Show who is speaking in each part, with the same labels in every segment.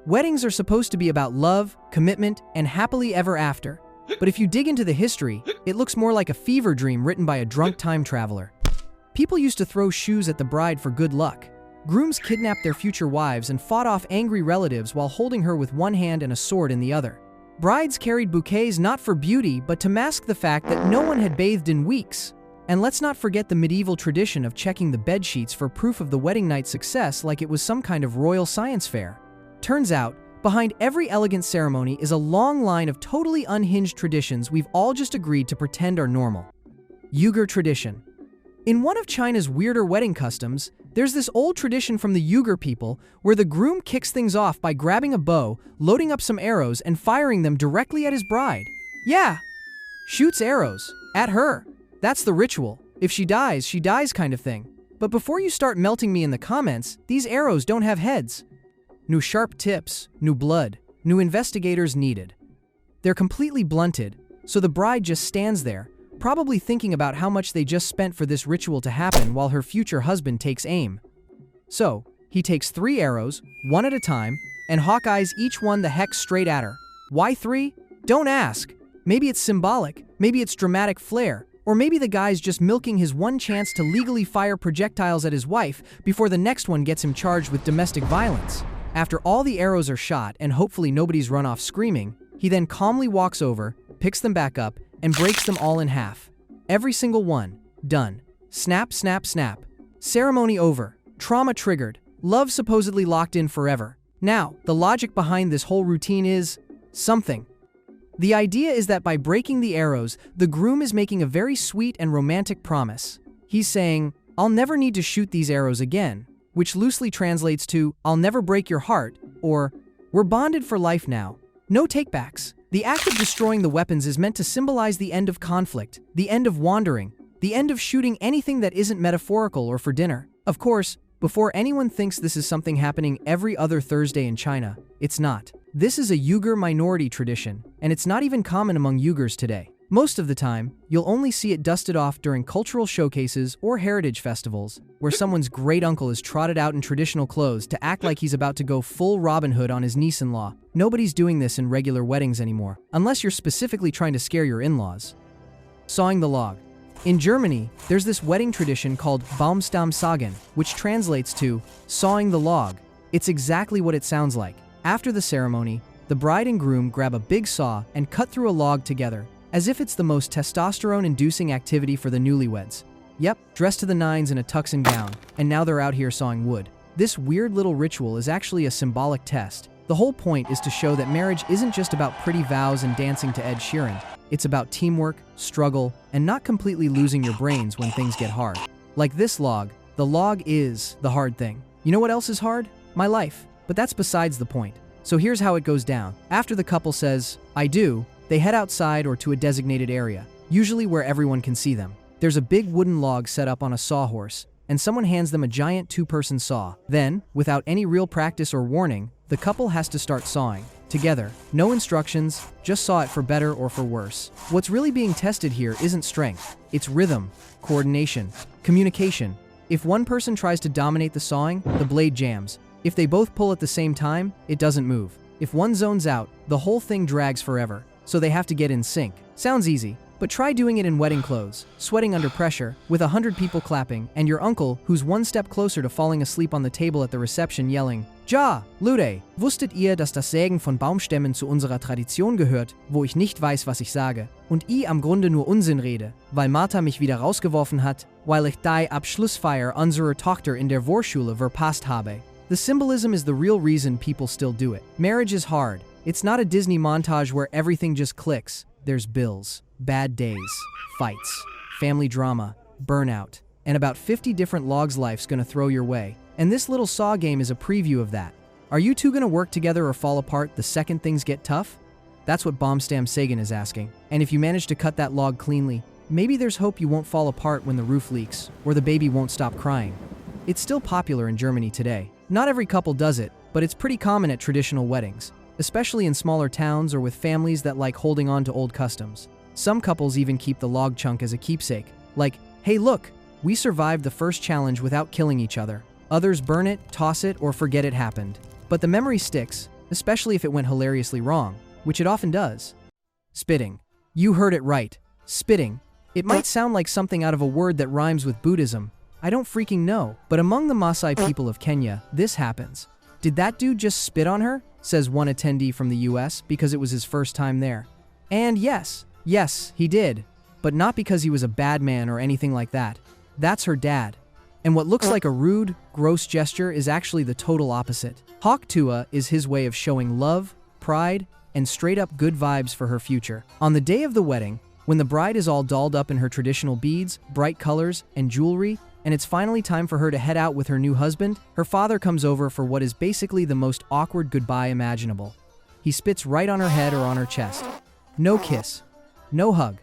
Speaker 1: Weddings are supposed to be about love, commitment, and happily ever after. But if you dig into the history, it looks more like a fever dream written by a drunk time traveler. People used to throw shoes at the bride for good luck. Grooms kidnapped their future wives and fought off angry relatives while holding her with one hand and a sword in the other. Brides carried bouquets not for beauty, but to mask the fact that no one had bathed in weeks. And let's not forget the medieval tradition of checking the bedsheets for proof of the wedding night's success like it was some kind of royal science fair. Turns out, behind every elegant ceremony is a long line of totally unhinged traditions we've all just agreed to pretend are normal. Yugger tradition. In one of China's weirder wedding customs, there's this old tradition from the Yugger people where the groom kicks things off by grabbing a bow, loading up some arrows, and firing them directly at his bride. Yeah, shoots arrows at her. That's the ritual. If she dies kind of thing. But before you start melting me in the comments, these arrows don't have heads. New sharp tips, new blood, new investigators needed. They're completely blunted, so the bride just stands there, probably thinking about how much they just spent for this ritual to happen while her future husband takes aim. So, he takes 3 arrows, one at a time, and hawkeyes each one the heck straight at her. Why 3? Don't ask. Maybe it's symbolic, maybe it's dramatic flair, or maybe the guy's just milking his one chance to legally fire projectiles at his wife before the next one gets him charged with domestic violence. After all the arrows are shot and hopefully nobody's run off screaming, he then calmly walks over, picks them back up, and breaks them all in half. Every single one. Done. Snap, snap, snap. Ceremony over. Trauma triggered. Love supposedly locked in forever. Now, the logic behind this whole routine is something. The idea is that by breaking the arrows, the groom is making a very sweet and romantic promise. He's saying, "I'll never need to shoot these arrows again," which loosely translates to, "I'll never break your heart," or, "We're bonded for life now. No takebacks." The act of destroying the weapons is meant to symbolize the end of conflict, the end of wandering, the end of shooting anything that isn't metaphorical or for dinner. Of course, before anyone thinks this is something happening every other Thursday in China, it's not. This is a Yugger minority tradition, and it's not even common among Yuggers today. Most of the time, you'll only see it dusted off during cultural showcases or heritage festivals, where someone's great uncle is trotted out in traditional clothes to act like he's about to go full Robin Hood on his niece-in-law. Nobody's doing this in regular weddings anymore, unless you're specifically trying to scare your in-laws. Sawing the log. In Germany, there's this wedding tradition called Baumstammsagen, which translates to sawing the log. It's exactly what it sounds like. After the ceremony, the bride and groom grab a big saw and cut through a log together, as if it's the most testosterone-inducing activity for the newlyweds. Yep, dressed to the nines in a tux and gown, and now they're out here sawing wood. This weird little ritual is actually a symbolic test. The whole point is to show that marriage isn't just about pretty vows and dancing to Ed Sheeran. It's about teamwork, struggle, and not completely losing your brains when things get hard. Like this log, the log is the hard thing. You know what else is hard? My life. But that's besides the point. So here's how it goes down. After the couple says, "I do," they head outside or to a designated area, usually where everyone can see them. There's a big wooden log set up on a sawhorse, and someone hands them a giant 2-person saw. Then, without any real practice or warning, the couple has to start sawing. Together. No instructions, just saw it for better or for worse. What's really being tested here isn't strength, it's rhythm, coordination, communication. If one person tries to dominate the sawing, the blade jams. If they both pull at the same time, it doesn't move. If one zones out, the whole thing drags forever. So they have to get in sync. Sounds easy, but try doing it in wedding clothes, sweating under pressure, with 100 people clapping, and your uncle, who's one step closer to falling asleep on the table at the reception, yelling, "Ja, Lude, wusstet ihr, dass das Sägen von Baumstämmen zu unserer Tradition gehört, wo ich nicht weiß, was ich sage, und ich am Grunde nur Unsinn rede, weil Martha mich wieder rausgeworfen hat, weil ich die Abschlussfeier unserer Tochter in der Vorschule verpasst habe." The symbolism is the real reason people still do it. Marriage is hard. It's not a Disney montage where everything just clicks. There's bills, bad days, fights, family drama, burnout, and about 50 different logs life's gonna throw your way. And this little saw game is a preview of that. Are you two gonna work together or fall apart the second things get tough? That's what Baumstammsagen is asking. And if you manage to cut that log cleanly, maybe there's hope you won't fall apart when the roof leaks, or the baby won't stop crying. It's still popular in Germany today. Not every couple does it, but it's pretty common at traditional weddings, especially in smaller towns or with families that like holding on to old customs. Some couples even keep the log chunk as a keepsake, like, "Hey look, we survived the first challenge without killing each other." Others burn it, toss it, or forget it happened. But the memory sticks, especially if it went hilariously wrong, which it often does. Spitting. You heard it right. Spitting. It might sound like something out of a word that rhymes with Buddhism. I don't freaking know, but among the Maasai people of Kenya, this happens. Did that dude just spit on her? Says one attendee from the US because it was his first time there. And yes, he did. But not because he was a bad man or anything like that. That's her dad. And what looks like a rude, gross gesture is actually the total opposite. Haktua is his way of showing love, pride, and straight-up good vibes for her future. On the day of the wedding, when the bride is all dolled up in her traditional beads, bright colors, and jewelry, and it's finally time for her to head out with her new husband, her father comes over for what is basically the most awkward goodbye imaginable. He spits right on her head or on her chest. No kiss. No hug.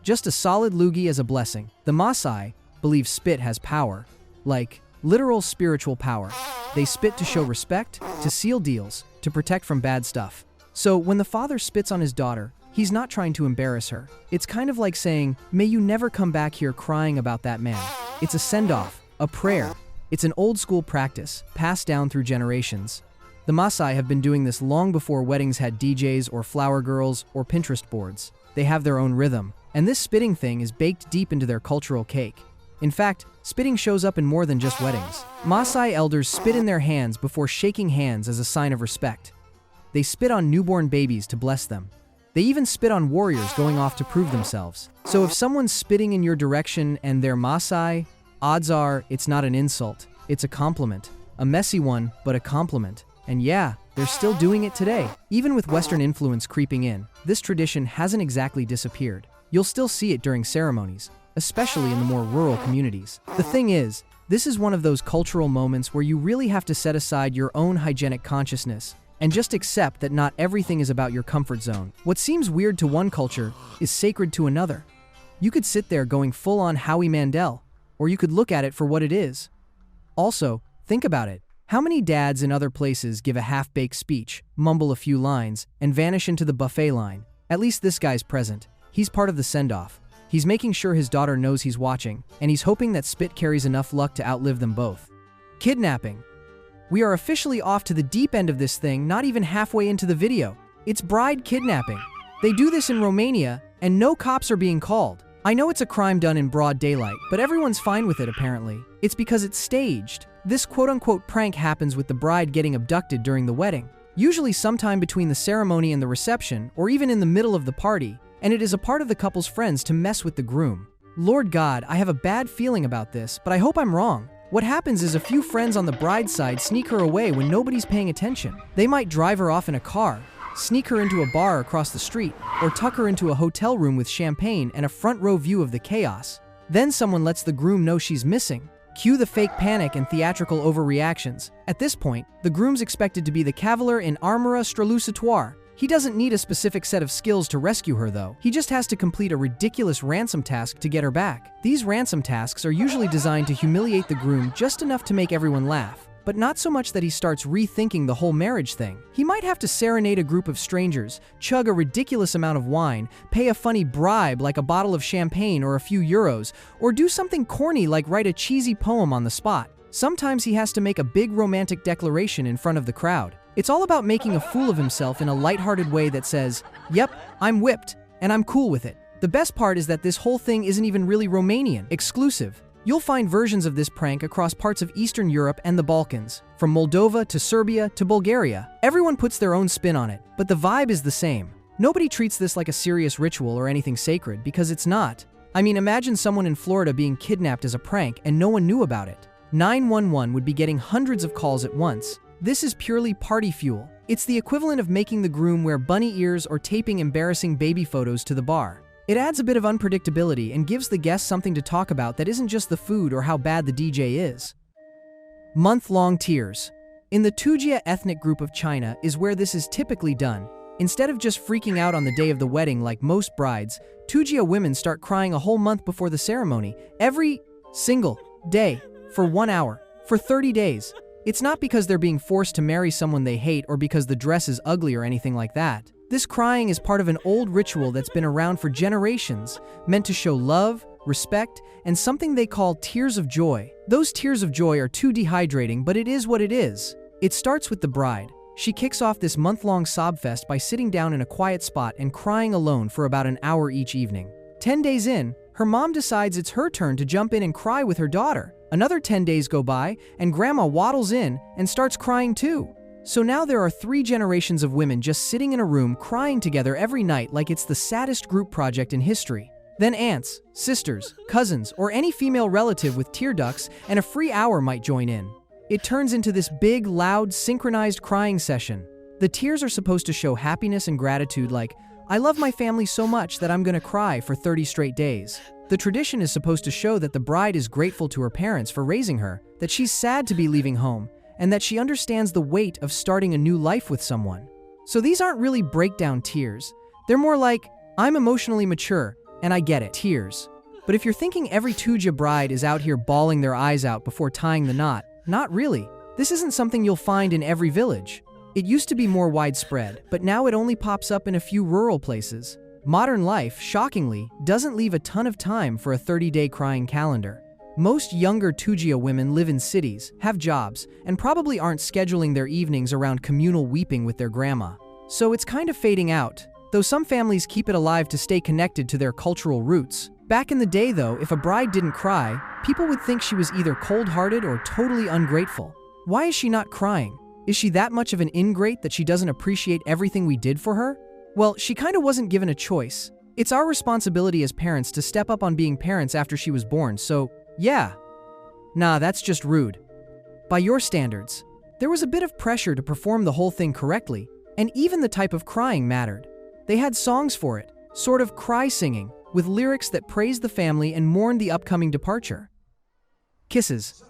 Speaker 1: Just a solid loogie as a blessing. The Maasai believe spit has power. Like, literal spiritual power. They spit to show respect, to seal deals, to protect from bad stuff. So when the father spits on his daughter, he's not trying to embarrass her. It's kind of like saying, may you never come back here crying about that man. It's a send-off, a prayer. It's an old-school practice, passed down through generations. The Maasai have been doing this long before weddings had DJs or flower girls or Pinterest boards. They have their own rhythm, and this spitting thing is baked deep into their cultural cake. In fact, spitting shows up in more than just weddings. Maasai elders spit in their hands before shaking hands as a sign of respect. They spit on newborn babies to bless them. They even spit on warriors going off to prove themselves. So if someone's spitting in your direction and they're Maasai, odds are it's not an insult, it's a compliment. A messy one, but a compliment. And yeah, they're still doing it today. Even with Western influence creeping in, this tradition hasn't exactly disappeared. You'll still see it during ceremonies, especially in the more rural communities. The thing is, this is one of those cultural moments where you really have to set aside your own hygienic consciousness and just accept that not everything is about your comfort zone. What seems weird to one culture is sacred to another. You could sit there going full-on Howie Mandel, or you could look at it for what it is. Also, think about it. How many dads in other places give a half-baked speech, mumble a few lines, and vanish into the buffet line? At least this guy's present. He's part of the send-off. He's making sure his daughter knows he's watching, and he's hoping that spit carries enough luck to outlive them both. Kidnapping. We are officially off to the deep end of this thing, not even halfway into the video. It's bride kidnapping. They do this in Romania, and no cops are being called. I know it's a crime done in broad daylight, but everyone's fine with it apparently. It's because it's staged. This quote-unquote prank happens with the bride getting abducted during the wedding, usually sometime between the ceremony and the reception, or even in the middle of the party, and it is a part of the couple's friends to mess with the groom. Lord God, I have a bad feeling about this, but I hope I'm wrong. What happens is a few friends on the bride's side sneak her away when nobody's paying attention. They might drive her off in a car, sneak her into a bar across the street, or tuck her into a hotel room with champagne and a front row view of the chaos. Then someone lets the groom know she's missing. Cue the fake panic and theatrical overreactions. At this point, the groom's expected to be the cavalier in armora strolucitoire. He doesn't need a specific set of skills to rescue her though. He just has to complete a ridiculous ransom task to get her back. These ransom tasks are usually designed to humiliate the groom just enough to make everyone laugh, but not so much that he starts rethinking the whole marriage thing. He might have to serenade a group of strangers, chug a ridiculous amount of wine, pay a funny bribe like a bottle of champagne or a few euros, or do something corny like write a cheesy poem on the spot. Sometimes he has to make a big romantic declaration in front of the crowd. It's all about making a fool of himself in a lighthearted way that says, yep, I'm whipped, and I'm cool with it. The best part is that this whole thing isn't even really Romanian exclusive. You'll find versions of this prank across parts of Eastern Europe and the Balkans, from Moldova to Serbia to Bulgaria. Everyone puts their own spin on it, but the vibe is the same. Nobody treats this like a serious ritual or anything sacred, because it's not. I mean, imagine someone in Florida being kidnapped as a prank and no one knew about it. 911 would be getting hundreds of calls at once. This is purely party fuel. It's the equivalent of making the groom wear bunny ears or taping embarrassing baby photos to the bar. It adds a bit of unpredictability and gives the guests something to talk about that isn't just the food or how bad the DJ is. Month-long tears. In the Tujia ethnic group of China is where this is typically done. Instead of just freaking out on the day of the wedding like most brides, Tujia women start crying a whole month before the ceremony, every single day, for 1 hour, for 30 days. It's not because they're being forced to marry someone they hate or because the dress is ugly or anything like that. This crying is part of an old ritual that's been around for generations, meant to show love, respect, and something they call tears of joy. Those tears of joy are too dehydrating, but it is what it is. It starts with the bride. She kicks off this month-long sob fest by sitting down in a quiet spot and crying alone for about an hour each evening. 10 days in, her mom decides it's her turn to jump in and cry with her daughter. Another 10 days go by, and Grandma waddles in and starts crying too. So now there are 3 generations of women just sitting in a room crying together every night like it's the saddest group project in history. Then aunts, sisters, cousins, or any female relative with tear ducts and a free hour might join in. It turns into this big, loud, synchronized crying session. The tears are supposed to show happiness and gratitude like, I love my family so much that I'm gonna cry for 30 straight days. The tradition is supposed to show that the bride is grateful to her parents for raising her, that she's sad to be leaving home, and that she understands the weight of starting a new life with someone. So these aren't really breakdown tears. They're more like, I'm emotionally mature, and I get it, tears. But if you're thinking every Tuja bride is out here bawling their eyes out before tying the knot, not really. This isn't something you'll find in every village. It used to be more widespread, but now it only pops up in a few rural places. Modern life, shockingly, doesn't leave a ton of time for a 30-day crying calendar. Most younger Tujia women live in cities, have jobs, and probably aren't scheduling their evenings around communal weeping with their grandma. So it's kind of fading out, though some families keep it alive to stay connected to their cultural roots. Back in the day, though, if a bride didn't cry, people would think she was either cold-hearted or totally ungrateful. Why is she not crying? Is she that much of an ingrate that she doesn't appreciate everything we did for her? Well, she kinda wasn't given a choice. It's our responsibility as parents to step up on being parents after she was born, so yeah. Nah, that's just rude. By your standards, there was a bit of pressure to perform the whole thing correctly, and even the type of crying mattered. They had songs for it, sort of cry singing, with lyrics that praised the family and mourned the upcoming departure. Kisses.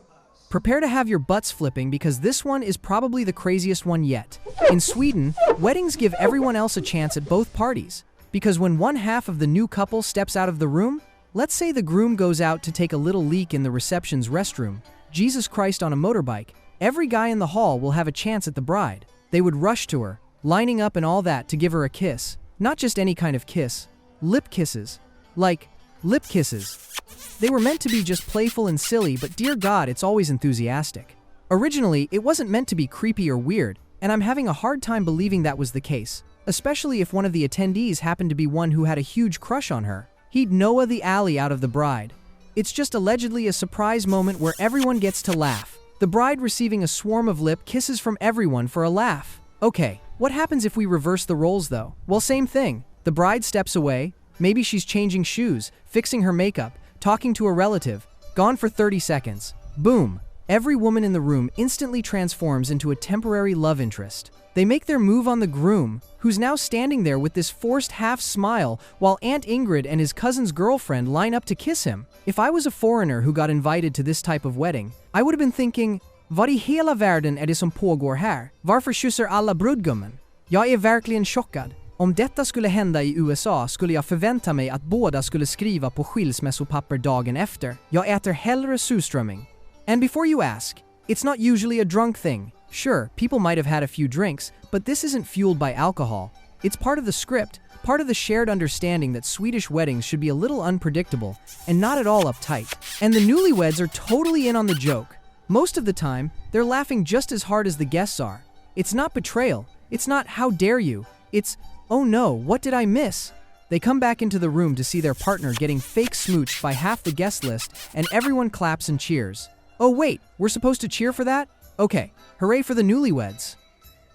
Speaker 1: Prepare to have your butts flipping because this one is probably the craziest one yet. In Sweden, weddings give everyone else a chance at both parties, because when one half of the new couple steps out of the room, let's say the groom goes out to take a little leak in the reception's restroom, Jesus Christ on a motorbike, every guy in the hall will have a chance at the bride. They would rush to her, lining up and all that to give her a kiss. Not just any kind of kiss, lip kisses. Like, lip kisses. They were meant to be just playful and silly, but dear God, it's always enthusiastic. Originally, it wasn't meant to be creepy or weird, and I'm having a hard time believing that was the case, especially if one of the attendees happened to be one who had a huge crush on her. He'd Noah the alley out of the bride. It's just allegedly a surprise moment where everyone gets to laugh. The bride receiving a swarm of lip kisses from everyone for a laugh. Okay, what happens if we reverse the roles though? Well, same thing. The bride steps away, maybe she's changing shoes, fixing her makeup, talking to a relative, gone for 30 seconds. Boom! Every woman in the room instantly transforms into a temporary love interest. They make their move on the groom, who's now standing there with this forced half-smile while Aunt Ingrid and his cousin's girlfriend line up to kiss him. If I was a foreigner who got invited to this type of wedding, I would have been thinking, vad I hela världen är det som pågår här? Varför kysser alla brudgummen? Jag är verkligen chockad. Om detta skulle hända i USA skulle jag förvänta mig att båda skulle skriva på skilsmässopapper dagen efter. Jag äter hellre surströmming. And before you ask, it's not usually a drunk thing. Sure, people might have had a few drinks, but this isn't fueled by alcohol. It's part of the script, part of the shared understanding that Swedish weddings should be a little unpredictable and not at all uptight. And the newlyweds are totally in on the joke. Most of the time, they're laughing just as hard as the guests are. It's not betrayal. It's not how dare you. It's, oh no, what did I miss? They come back into the room to see their partner getting fake smooched by half the guest list, and everyone claps and cheers. Oh wait, we're supposed to cheer for that? Okay, hooray for the newlyweds.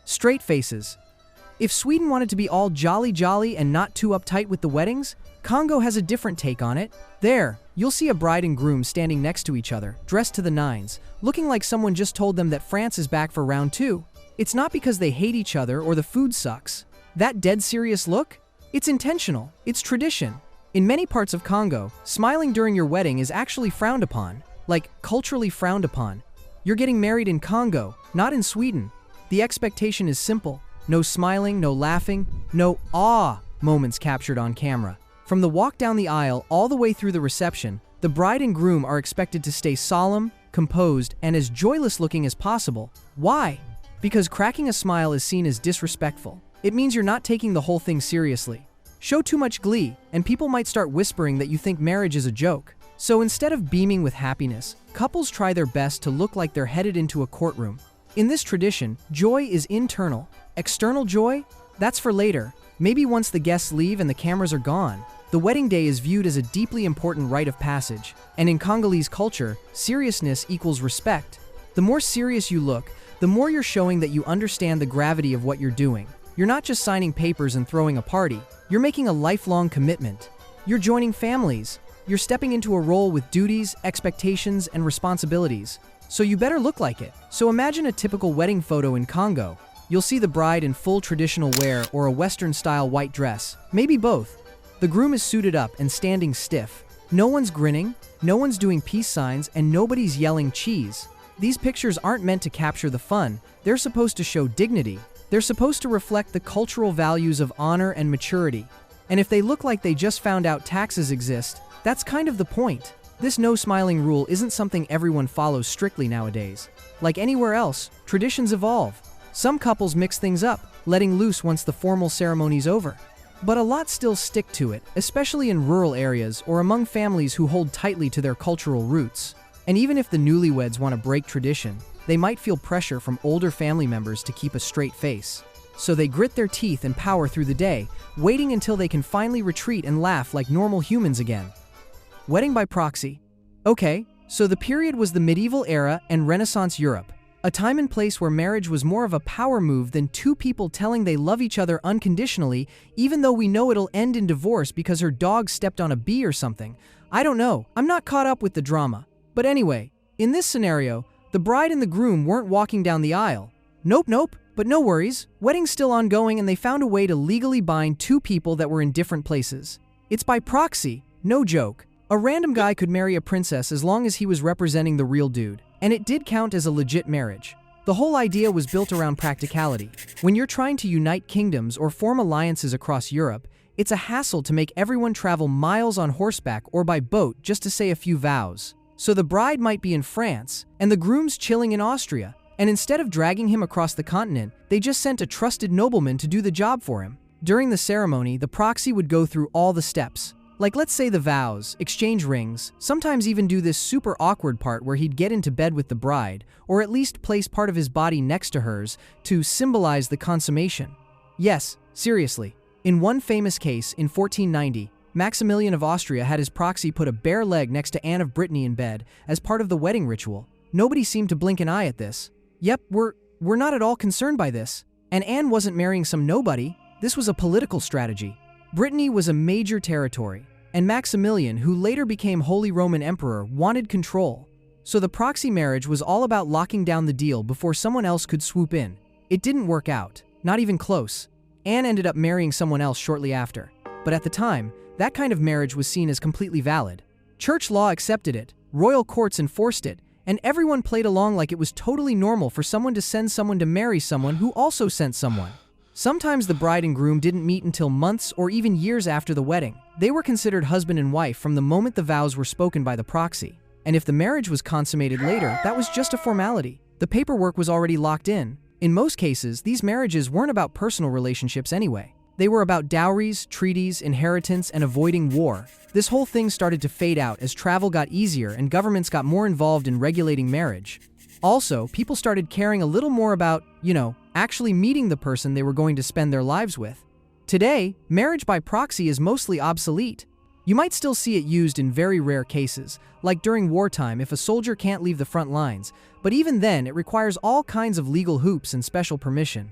Speaker 1: Straight faces. If Sweden wanted to be all jolly and not too uptight with the weddings, Congo has a different take on it. There, you'll see a bride and groom standing next to each other, dressed to the nines, looking like someone just told them that France is back for round 2. It's not because they hate each other or the food sucks. That dead serious look? It's intentional. It's tradition. In many parts of Congo, smiling during your wedding is actually frowned upon. Like, culturally frowned upon. You're getting married in Congo, not in Sweden. The expectation is simple. No smiling, no laughing, no ah moments captured on camera. From the walk down the aisle all the way through the reception, the bride and groom are expected to stay solemn, composed, and as joyless looking as possible. Why? Because cracking a smile is seen as disrespectful. It means you're not taking the whole thing seriously. Show too much glee, and people might start whispering that you think marriage is a joke. So instead of beaming with happiness, couples try their best to look like they're headed into a courtroom. In this tradition, joy is internal. External joy? That's for later. Maybe once the guests leave and the cameras are gone. The wedding day is viewed as a deeply important rite of passage, and in Congolese culture, seriousness equals respect. The more serious you look, the more you're showing that you understand the gravity of what you're doing. You're not just signing papers and throwing a party, you're making a lifelong commitment. You're joining families. You're stepping into a role with duties, expectations, and responsibilities. So you better look like it. So imagine a typical wedding photo in Congo. You'll see the bride in full traditional wear or a Western-style white dress, maybe both. The groom is suited up and standing stiff. No one's grinning, no one's doing peace signs, and nobody's yelling cheese. These pictures aren't meant to capture the fun. They're supposed to show dignity. They're supposed to reflect the cultural values of honor and maturity. And if they look like they just found out taxes exist, that's kind of the point. This no smiling rule isn't something everyone follows strictly nowadays. Like anywhere else, traditions evolve. Some couples mix things up, letting loose once the formal ceremony's over. But a lot still stick to it, especially in rural areas or among families who hold tightly to their cultural roots. And even if the newlyweds want to break tradition, they might feel pressure from older family members to keep a straight face. So they grit their teeth and power through the day, waiting until they can finally retreat and laugh like normal humans again. Wedding by proxy. Okay, so the period was the medieval era and Renaissance Europe. A time and place where marriage was more of a power move than two people telling they love each other unconditionally, even though we know it'll end in divorce because her dog stepped on a bee or something. I don't know, I'm not caught up with the drama. But anyway, in this scenario, the bride and the groom weren't walking down the aisle. Nope, but no worries, wedding's still ongoing and they found a way to legally bind two people that were in different places. It's by proxy, no joke. A random guy could marry a princess as long as he was representing the real dude. And it did count as a legit marriage. The whole idea was built around practicality. When you're trying to unite kingdoms or form alliances across Europe, it's a hassle to make everyone travel miles on horseback or by boat just to say a few vows. So the bride might be in France, and the groom's chilling in Austria, and instead of dragging him across the continent, they just sent a trusted nobleman to do the job for him. During the ceremony, the proxy would go through all the steps. Like let's say the vows, exchange rings, sometimes even do this super awkward part where he'd get into bed with the bride, or at least place part of his body next to hers to symbolize the consummation. Yes, seriously. In one famous case, in 1490, Maximilian of Austria had his proxy put a bare leg next to Anne of Brittany in bed as part of the wedding ritual. Nobody seemed to blink an eye at this. Yep, we're not at all concerned by this. And Anne wasn't marrying some nobody. This was a political strategy. Brittany was a major territory, and Maximilian, who later became Holy Roman Emperor, wanted control. So the proxy marriage was all about locking down the deal before someone else could swoop in. It didn't work out, not even close. Anne ended up marrying someone else shortly after. But at the time, that kind of marriage was seen as completely valid. Church law accepted it, royal courts enforced it, and everyone played along like it was totally normal for someone to send someone to marry someone who also sent someone. Sometimes the bride and groom didn't meet until months or even years after the wedding. They were considered husband and wife from the moment the vows were spoken by the proxy. And if the marriage was consummated later, that was just a formality. The paperwork was already locked in. In most cases, these marriages weren't about personal relationships anyway. They were about dowries, treaties, inheritance, and avoiding war. This whole thing started to fade out as travel got easier and governments got more involved in regulating marriage. Also, people started caring a little more about, actually meeting the person they were going to spend their lives with. Today, marriage by proxy is mostly obsolete. You might still see it used in very rare cases, like during wartime if a soldier can't leave the front lines, but even then it requires all kinds of legal hoops and special permission.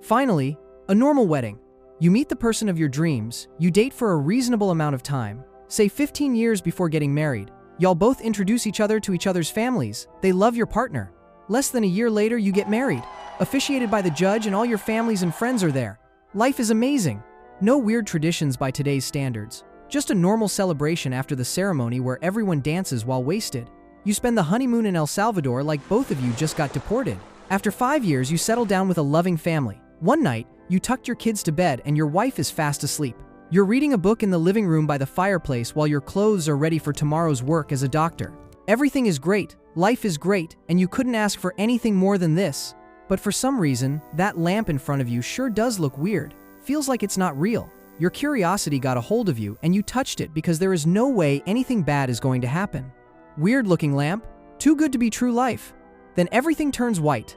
Speaker 1: Finally, a normal wedding. You meet the person of your dreams, you date for a reasonable amount of time, say 15 years before getting married. Y'all both introduce each other to each other's families. They love your partner. Less than a year later, you get married, officiated by the judge, and all your families and friends are there. Life is amazing. No weird traditions by today's standards. Just a normal celebration after the ceremony where everyone dances while wasted. You spend the honeymoon in El Salvador like both of you just got deported. After 5 years, you settle down with a loving family. One night, you tucked your kids to bed and your wife is fast asleep. You're reading a book in the living room by the fireplace while your clothes are ready for tomorrow's work as a doctor. Everything is great, life is great, and you couldn't ask for anything more than this. But for some reason, that lamp in front of you sure does look weird. Feels like it's not real. Your curiosity got a hold of you and you touched it because there is no way anything bad is going to happen. Weird looking lamp? Too good to be true life. Then everything turns white.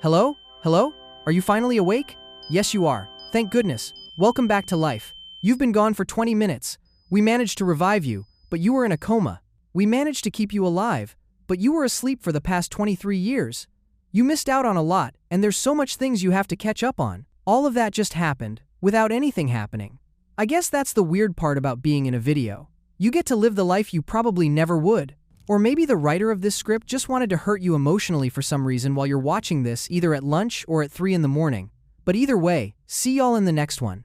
Speaker 1: Hello? Hello? Are you finally awake? Yes, you are. Thank goodness. Welcome back to life. You've been gone for 20 minutes. We managed to revive you, but you were in a coma. We managed to keep you alive, but you were asleep for the past 23 years. You missed out on a lot, and there's so much things you have to catch up on. All of that just happened, without anything happening. I guess that's the weird part about being in a video. You get to live the life you probably never would. Or maybe the writer of this script just wanted to hurt you emotionally for some reason while you're watching this, either at lunch or at 3 in the morning. But either way, see y'all in the next one.